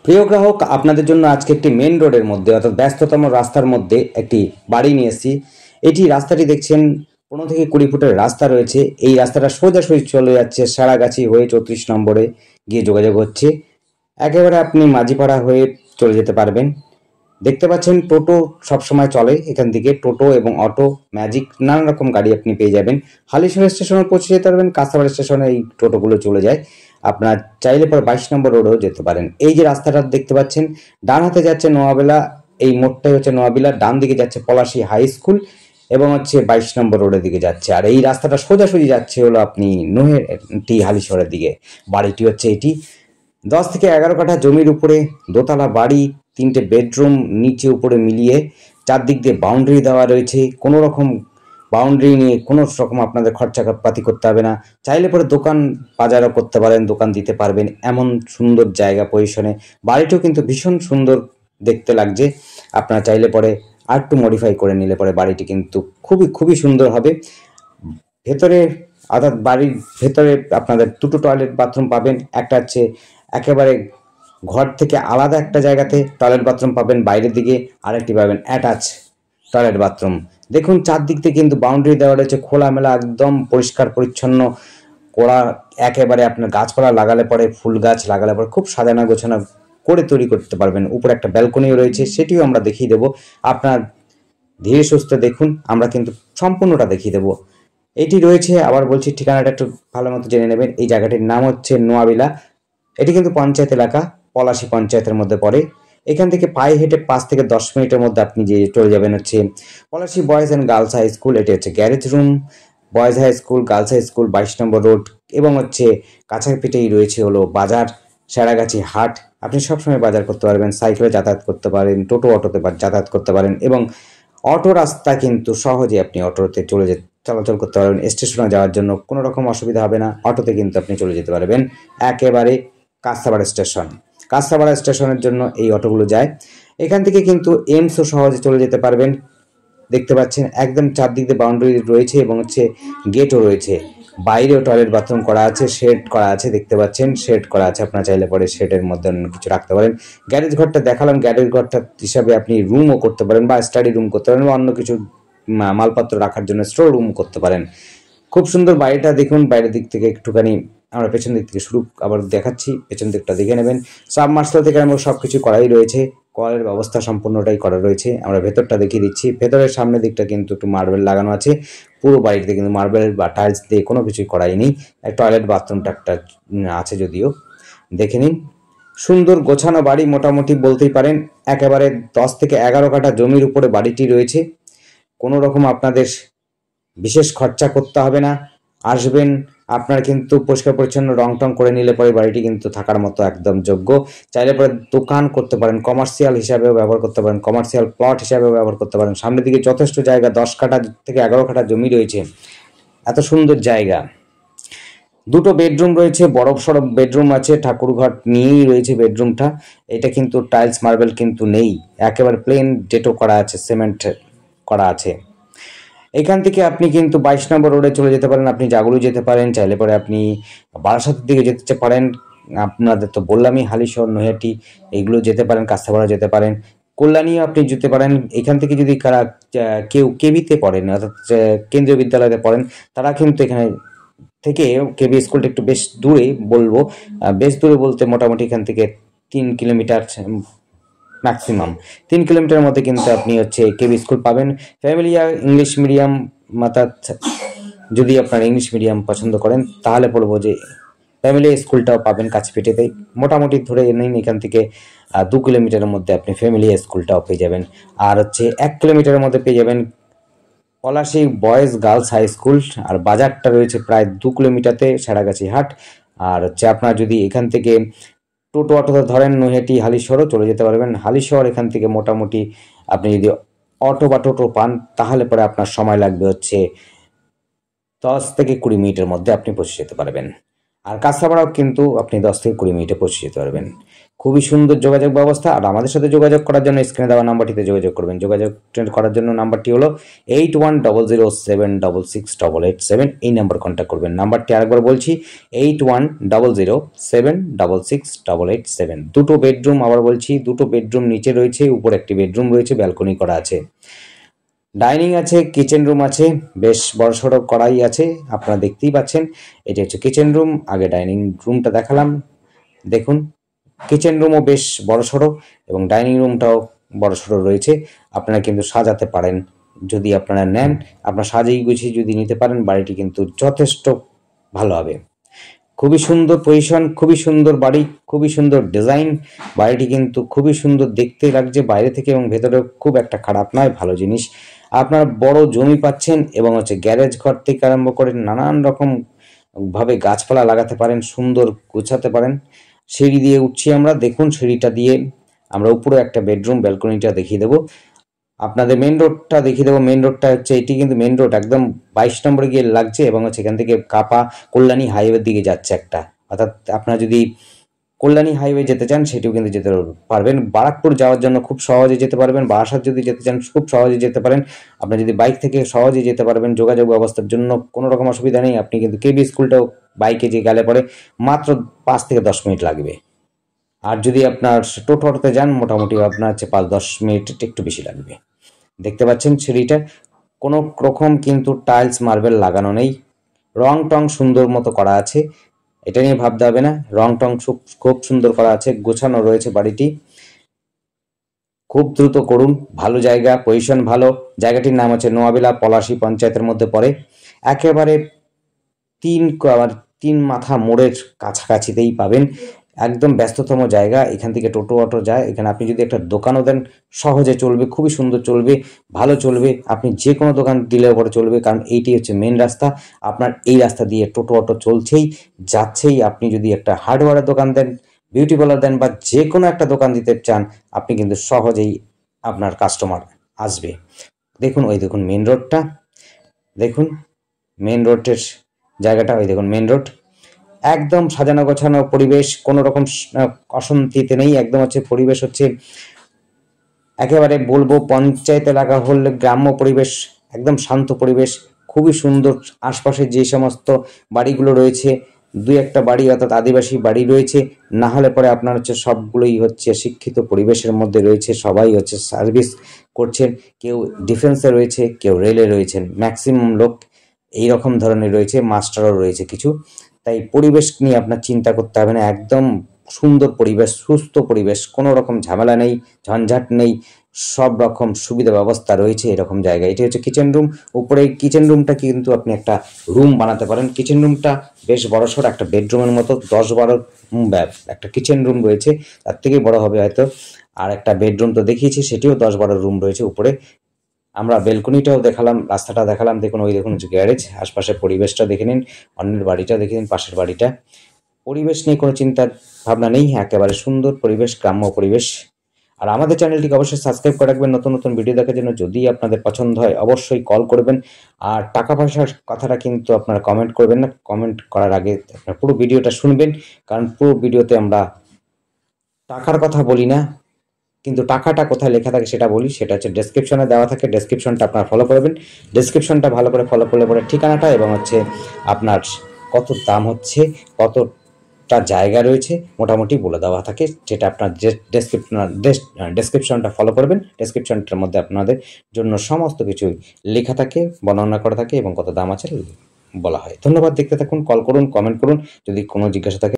প্রিয় গ্রাহক, আপনাদের জন্য আজকে একটি মেন রোডের মধ্যে অর্থাৎ ব্যস্ততম রাস্তার মধ্যে একটি বাড়ি নিয়ে এসেছি। এটি রাস্তাটি দেখছেন 15 থেকে 20 ফুটের রাস্তা রয়েছে। এই রাস্তাটা সোজাসুজি চলে যাচ্ছে সারাগাছি হয়ে 34 নম্বরে গিয়ে যোগাযোগ হচ্ছে। একেবারে আপনি মাঝিপাড়া হয়ে চলে যেতে পারবেন। দেখতে পাচ্ছেন টোটো সবসময় চলে এখান থেকে, টোটো এবং অটো, ম্যাজিক নানা রকম গাড়ি আপনি পেয়ে যাবেন। হালিশহর স্টেশনে পৌঁছে যেতে পারবেন, কাঁচাপাড়া স্টেশনে এই টোটোগুলো চলে যায়। আপনার চাইলে পরে 22 নম্বর রোডেও যেতে পারেন। এই যে রাস্তাটা দেখতে পাচ্ছেন, ডান হাতে যাচ্ছে নোয়াবেলা, এই মোড়টাই হচ্ছে নোয়াবেলা, ডান দিকে যাচ্ছে পলাশী হাই স্কুল এবং হচ্ছে 22 নম্বর রোডের দিকে যাচ্ছে। আর এই রাস্তাটা সোজাসুজি যাচ্ছে হলো আপনি নোহেটি হালিশহরের দিকে। বাড়িটি হচ্ছে এটি 10 থেকে 11 কাঠা জমির উপরে দোতলা বাড়ি, 3টে বেডরুম নিচে উপরে মিলিয়ে, চারদিক দিয়ে বাউন্ডারি দেওয়া রয়েছে। কোনো রকম বাউন্ডারি নিয়ে কোনো রকম আপনাদের খরচাপাতি করতে হবে না। চাইলে পরে দোকান বাজারও করতে পারেন, দোকান দিতে পারবেন, এমন সুন্দর জায়গা পজিশনে। বাড়িটিও কিন্তু ভীষণ সুন্দর দেখতে লাগছে। আপনারা চাইলে পরে আর একটু মডিফাই করে নিলে পরে বাড়িটি কিন্তু খুবই খুবই সুন্দর হবে। ভেতরে অর্থাৎ বাড়ির ভেতরে আপনাদের দুটো টয়লেট বাথরুম পাবেন। একটা হচ্ছে একেবারে ঘর থেকে আলাদা একটা জায়গাতে টয়লেট বাথরুম পাবেন বাইরের দিকে, আরেকটি পাবেন অ্যাটাচ টয়লেট বাথরুম। দেখুন চারদিক থেকে কিন্তু বাউন্ডারি দেওয়া রয়েছে, খোলামেলা একদম পরিষ্কার পরিচ্ছন্ন করা। একেবারে আপনার গাছপালা লাগালে পরে, ফুল গাছ লাগালে পরে খুব সাজানো গোছানো করে তৈরি করতে পারবেন। উপরে একটা ব্যালকনিও রয়েছে, সেটিও আমরা দেখিয়ে দেবো। আপনার ধীরে সুস্থে দেখুন, আমরা কিন্তু সম্পূর্ণটা দেখিয়ে দেবো। এটি রয়েছে, আবার বলছি ঠিকানাটা একটু ভালো মতো জেনে নেবেন। এই জায়গাটির নাম হচ্ছে নোয়াবিলা। এটি কিন্তু পঞ্চায়েত এলাকা, পলাশী পঞ্চায়েতের মধ্যে পড়ে। এখান থেকে পায়ে হেঁটে 5 থেকে 10 মিনিটের মধ্যে আপনি যে চলে যাবেন হচ্ছে Palashi boys and girls high school. এটি হচ্ছে garage room, boys high school, girls high school, 22 নম্বর রোড। এবং হচ্ছে কাছাপিঠেই রয়েছে হলো বাজার, সারাগাছি হাট। আপনি সবসময় বাজার করতে পারবেন, সাইকেলে যাতায়াত করতে পারেন, টোটো অটোতে যাতায়াত করতে পারেন, এবং অটো রাস্তা কিন্তু সহজে আপনি অটোতে চলাচল করতে পারবেন। স্টেশনে যাওয়ার জন্য কোনো রকম অসুবিধা হবে না, অটোতে কিন্তু আপনি চলে যেতে পারবেন একেবারে কাঁচাপাড়া স্টেশন। কাঁচাপাড়া স্টেশনের জন্য এই অটোগুলো যায়। এখান থেকে কিন্তু এমসও সহজে চলে যেতে পারবেন। দেখতে পাচ্ছেন একদম চারদিক দিয়ে বাউন্ডারি রয়েছে এবং হচ্ছে গেটও রয়েছে। বাইরেও টয়লেট বাথরুম করা আছে, শেড করা আছে, দেখতে পাচ্ছেন শেড করা আছে। আপনারা চাইলে পরে শেডের মধ্যে অন্য কিছু রাখতে পারেন। গ্যারেজ ঘরটা দেখালাম, গ্যারেজ ঘরটা হিসাবে আপনি রুমও করতে পারেন, বা স্টাডি রুম করতে পারেন, বা অন্য কিছু মালপত্র রাখার জন্য স্টোর রুম করতে পারেন। খুব সুন্দর বাড়িটা দেখুন। বাইরের দিক থেকে একটুখানি আমরা পেছন দিক থেকে শুরু আবার দেখাচ্ছি, পেছন দিকটা দেখে নেবেন। সাবমার্সাল থেকে আমরা সব কিছু করাই রয়েছে, কলের ব্যবস্থা সম্পূর্ণটাই করা রয়েছে। আমরা ভেতরটা দেখিয়ে দিচ্ছি। ভেতরের সামনের দিকটা কিন্তু একটু মার্বেল লাগানো আছে। পুরো বাড়িতে কিন্তু মার্বেল বা টাইলস দিয়ে কোনো কিছুই করাই নেই। টয়লেট বাথরুমটা একটা আছে যদিও, দেখে নিন। সুন্দর গোছানো বাড়ি মোটামুটি বলতেই পারেন। একেবারে 10 থেকে 11 কাঠা জমির উপরে বাড়িটি রয়েছে। কোনো রকম আপনাদের বিশেষ খরচা করতে হবে না। আসবেন, আপনার কিন্তু পরিষ্কার পরিচ্ছন্ন রং টং করে নিলে পরে বাড়িটি কিন্তু থাকার মতো একদম যোগ্য। চাইলে পরে দোকান করতে পারেন, কমার্শিয়াল হিসাবেও ব্যবহার করতে পারেন, কমার্শিয়াল প্লট হিসাবেও ব্যবহার করতে পারেন। সামনের দিকে যথেষ্ট জায়গা, 10 থেকে 11 কাঠা জমি রয়েছে, এত সুন্দর জায়গা। দুটো বেডরুম রয়েছে, বড় সড়ো বেডরুম আছে, ঠাকুরঘর নিয়েই রয়েছে বেডরুমটা। এটা কিন্তু টাইলস মার্বেল কিন্তু নেই, একেবারে প্লেন ডেটো করা আছে, সিমেন্ট করা আছে। এখান থেকে আপনি কিন্তু 22 নম্বর রোডে চলে যেতে পারেন, আপনি জাগুলি যেতে পারেন, চাইলে পরে আপনি বারাসাতের দিকে যেতে পারেন। আপনাদের তো বললামই, হালিশহর, নৈহাটি এইগুলো যেতে পারেন, কাস্তাপাড়া যেতে পারেন, কল্যাণীও আপনি যেতে পারেন। এখান থেকে যদি কেউ কেবিতে পড়েন অর্থাৎ কেন্দ্রীয় বিদ্যালয়তে পড়েন, তারা কিন্তু এখানে থেকে, কেবি স্কুলটা একটু বেশ দূরে বলবো, বেশ দূরে বলতে মোটামুটি এখান থেকে 3 কিলোমিটার ম্যাক্সিমাম, 3 কিলোমিটারের মধ্যে কিন্তু আপনি হচ্ছে কেবি স্কুল পাবেন। ফ্যামিলি ইংলিশ মিডিয়াম, অর্থাৎ যদি আপনারা ইংলিশ মিডিয়াম পছন্দ করেন তাহলে বলবো যে ফ্যামিলি স্কুলটাও পাবেন কাছপিঠেতেই। মোটামুটি ধরে নিন এখান থেকে 2 কিলোমিটারের মধ্যে আপনি ফ্যামিলি স্কুলটাও পেয়ে যাবেন। আর হচ্ছে 1 কিলোমিটারের মধ্যে পেয়ে যাবেন Palashi boys girls high school. আর বাজারটা রয়েছে প্রায় 2 কিলোমিটারতে, সারাগাছি হাট। আর হচ্ছে আপনার যদি এখান থেকে টোটো অটোতে ধরেন, নৈহাটি হালিশহরও চলে যেতে পারবেন। হালিশহর এখান থেকে মোটামুটি আপনি যদি অটো বা টোটো পান তাহলে পরে আপনার সময় লাগবে হচ্ছে 10 থেকে 20 মিনিটের মধ্যে আপনি পৌঁছে যেতে পারবেন। আর কাঁচাপাড়াও কিন্তু আপনি 10 থেকে 20 মিনিটে পৌঁছে যেতে পারবেন। খুবই সুন্দর যোগাযোগ ব্যবস্থা। আর আমাদের সাথে যোগাযোগ করার জন্য স্ক্রিনে দেওয়া নাম্বারটিতে যোগাযোগ করবেন। যোগাযোগ করার জন্য নাম্বারটি হলো 8100768887। এই নাম্বার কন্ট্যাক্ট করবেন। নাম্বারটি আরেকবার বলছি, 8100768887। দুটো বেডরুম, আবার বলছি দুটো বেডরুম নিচে রয়েছে, উপরে একটি বেডরুম রয়েছে, ব্যালকনি করা আছে, ডাইনিং আছে, কিচেন রুম আছে, বেশ বড়সড় কড়াই আছে, আপনারা দেখতেই পাচ্ছেন। এটি হচ্ছে কিচেন রুম, আগে ডাইনিং রুমটা দেখালাম। দেখুন কিচেন রুমও বেশ বড়সড় এবং ডাইনিং রুমটাও বড়সড় রয়েছে। আপনারা কিন্তু সাজাতে পারেন, যদি আপনারা নেন, আপনারা সাজিয়ে গুছিয়ে যদি নিতে পারেন, বাড়িটি কিন্তু যথেষ্ট ভালো হবে। খুবই সুন্দর পজিশন, খুবই সুন্দর বাড়ি, খুবই সুন্দর ডিজাইন। বাড়িটি কিন্তু খুবই সুন্দর দেখতে লাগছে বাইরে থেকে, এবং ভেতরে খুব একটা খারাপ নয়, ভালো জিনিস। আপনারা বড় জমি পাচ্ছেন এবং হচ্ছে গ্যারেজ ঘর থেকে আরম্ভ করে নানান রকম ভাবে গাছপালা লাগাতে পারেন, সুন্দর গুছাতে পারেন। সিঁড়ি দিয়ে উঠছি আমরা, দেখুন সিঁড়িটা দিয়ে আমরা উপরে একটা বেডরুম, ব্যালকনিটা দেখিয়ে দেবো আপনাদের। মেন রোডটা দেখিয়ে দেবো। মেন রোডটা হচ্ছে এটি কিন্তু মেন রোড একদম 22 নম্বরে গিয়ে লাগছে, এবং হচ্ছে এখান থেকে কাপা কল্যাণী হাইওয়ের দিকে যাচ্ছে একটা। অর্থাৎ আপনারা যদি কল্যাণী হাইওয়ে যেতে চান সেটিও কিন্তু যেতে পারবেন। বারাকপুর যাওয়ার জন্য খুব সহজে যেতে পারবেন। বারাসাত যদি যেতে চান খুব সহজে যেতে পারেন। আপনি যদি বাইক থেকে সহজে যেতে পারবেন, যোগাযোগ ব্যবস্থার জন্য কোনো রকম অসুবিধা নেই। আপনি কিন্তু কেবি স্কুলটাও বাইকে যে গেলে পরে মাত্র 5 থেকে 10 মিনিট লাগবে। আর যদি আপনার টোটোতে যান মোটামুটি আপনার হচ্ছে 5-10 মিনিট একটু বেশি লাগবে। দেখতে পাচ্ছেন সিঁড়িটা কোনো রকম কিন্তু টাইলস মার্বেল লাগানো নেই, রং টং সুন্দর মতো করা আছে, এটা নিয়ে ভাবতে হবে না। রং টং খুব সুন্দর করা আছে, গোছানো রয়েছে বাড়িটি। খুব দ্রুত করুন, ভালো জায়গা, পজিশন ভালো। জায়গাটির নাম হচ্ছে নোয়াবিলা, পলাশী পঞ্চায়েতের মধ্যে পড়ে। একেবারে 3 মাথা মোড়ের কাছাকাছিতেই পাবেন। একদম ব্যস্ততম জায়গা, এখান থেকে টোটো অটো যায়। এখানে আপনি যদি একটা দোকানও দেন সহজে চলবে, খুবই সুন্দর চলবে, ভালো চলবে। আপনি যে কোনো দোকান দিলে পরে চলবে, কারণ এইটি হচ্ছে মেন রাস্তা। আপনার এই রাস্তা দিয়ে টোটো অটো চলছেই যাচ্ছেই। আপনি যদি একটা হার্ডওয়্যারের দোকান দেন, বিউটি পার্লার দেন, বা যে কোনো একটা দোকান দিতে চান, আপনি কিন্তু সহজেই আপনার কাস্টমার আসবে। দেখুন ওই দেখুন মেন রোডটা, দেখুন মেন রোডের জায়গাটা, ওই দেখুন মেন রোড। একদম সাজানো গোছানো পরিবেশ, কোনো রকম অশান্তিতে নেই। একদম হচ্ছে পরিবেশ হচ্ছে একেবারে বলবো পঞ্চায়েত এলাকা হলে গ্রাম্য পরিবেশ, একদম শান্ত পরিবেশ, খুবই সুন্দর। আশপাশে যে সমস্ত বাড়িগুলো রয়েছে, 2-1টা বাড়ি অর্থাৎ আদিবাসী বাড়ি রয়েছে, না হলে পরে আপনার হচ্ছে সবগুলোই হচ্ছে শিক্ষিত পরিবেশের মধ্যে রয়েছে। সবাই হচ্ছে সার্ভিস করছেন, কেউ ডিফেন্সে রয়েছে, কেউ রেলে রয়েছেন, ম্যাক্সিমাম লোক এই রকম ধরনের রয়েছে, মাস্টারও রয়েছে কিছু। তাই পরিবেশ নিয়ে আপনার চিন্তা করতে হবে না, একদম সুন্দর পরিবেশ, সুস্থ পরিবেশ, কোনো রকম ঝামেলা নেই, ঝঞ্ঝাট নেই, সব রকম সুবিধা ব্যবস্থা রয়েছে এরকম জায়গায়। এটি হচ্ছে কিচেন রুম। উপরে কিচেন রুমটা কিন্তু আপনি একটা রুম বানাতে পারেন। কিচেন রুমটা বেশ বড়সড়, একটা বেডরুমের মতো 10-12 একটা কিচেন রুম রয়েছে, তার থেকেই বড় হবে হয়তো। আর একটা বেডরুম তো দেখিয়েছি, সেটিও 10-12 রুম রয়েছে উপরে। আমরা বেলকনিটাও দেখালাম, রাস্তাটা দেখালাম। দেখুন ওই দেখুন হচ্ছে গ্যারেজ। আশপাশের পরিবেশটা দেখে নিন, অন্যের বাড়িটা দেখে নিন, পাশের বাড়িটা। পরিবেশ নিয়ে কোনো চিন্তা ভাবনা নেই, একেবারে সুন্দর পরিবেশ, গ্রাম্য পরিবেশ। আর আমাদের চ্যানেলটিকে অবশ্যই সাবস্ক্রাইব করে রাখবেন নতুন নতুন ভিডিও দেখার জন্য। যদি আপনাদের পছন্দ হয় অবশ্যই কল করবেন। আর টাকা পয়সার কথাটা কিন্তু আপনারা কমেন্ট করবেন না, কমেন্ট করার আগে আপনারা পুরো ভিডিওটা শুনবেন, কারণ পুরো ভিডিওতে আমরা টাকার কথা বলি না, কিন্তু টাকাটা কোথায় লেখা থাকে সেটা বলি। সেটা হচ্ছে ডেসক্রিপশনে দেওয়া থাকে, ডেসক্রিপশনটা আপনারা ফলো করবেন। ডেসক্রিপশনটা ভালো করে ফলো করলে পরে ঠিকানাটা এবং হচ্ছে আপনার কত দাম হচ্ছে, কতটা জায়গা রয়েছে মোটামুটি বলে দেওয়া থাকে, যেটা আপনার ডেসক্রিপশনটা ফলো করবেন। ডেসক্রিপশনটার মধ্যে আপনাদের জন্য সমস্ত কিছু লেখা থাকে, বর্ণনা করা থাকে এবং কত দাম আছে বলা হয়। ধন্যবাদ, দেখতে থাকুন, কল করুন, কমেন্ট করুন যদি কোনো জিজ্ঞাসা থাকে।